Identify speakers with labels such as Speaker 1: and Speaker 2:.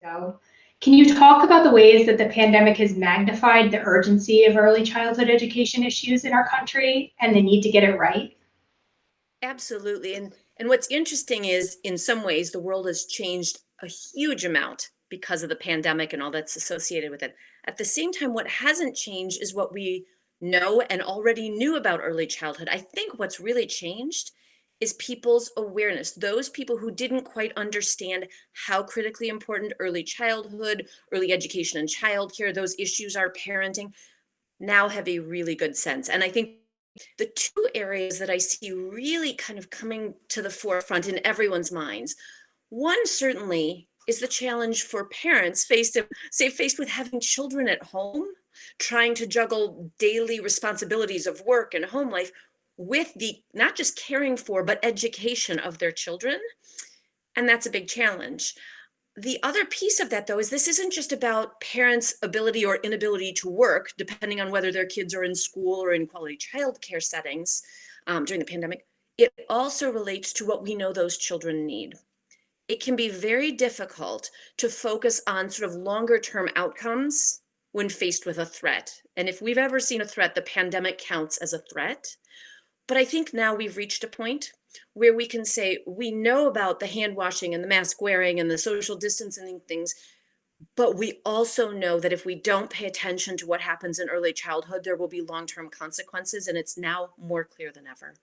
Speaker 1: ago. Can you talk about the ways that the pandemic has magnified the urgency of early childhood education issues in our country and the need to get it right?
Speaker 2: Absolutely. And what's interesting is in some ways the world has changed a huge amount because of the pandemic and all that's associated with it. At the same time, what hasn't changed is what we know and already knew about early childhood. I think what's really changed is people's awareness. Those people who didn't quite understand how critically important early childhood, early education and childcare, those issues are parenting, now have a really good sense. And I think the two areas that I see really kind of coming to the forefront in everyone's minds, one certainly is the challenge for parents faced with having children at home, trying to juggle daily responsibilities of work and home life with the not just caring for, but education of their children. And that's a big challenge. The other piece of that, though, is this isn't just about parents' ability or inability to work, depending on whether their kids are in school or in quality childcare settings during the pandemic. It also relates to what we know those children need. It can be very difficult to focus on sort of longer term outcomes when faced with a threat. And if we've ever seen a threat, the pandemic counts as a threat. But I think now we've reached a point where we can say we know about the hand washing and the mask wearing and the social distancing things, but we also know that if we don't pay attention to what happens in early childhood, there will be long term consequences. And it's now more clear than ever.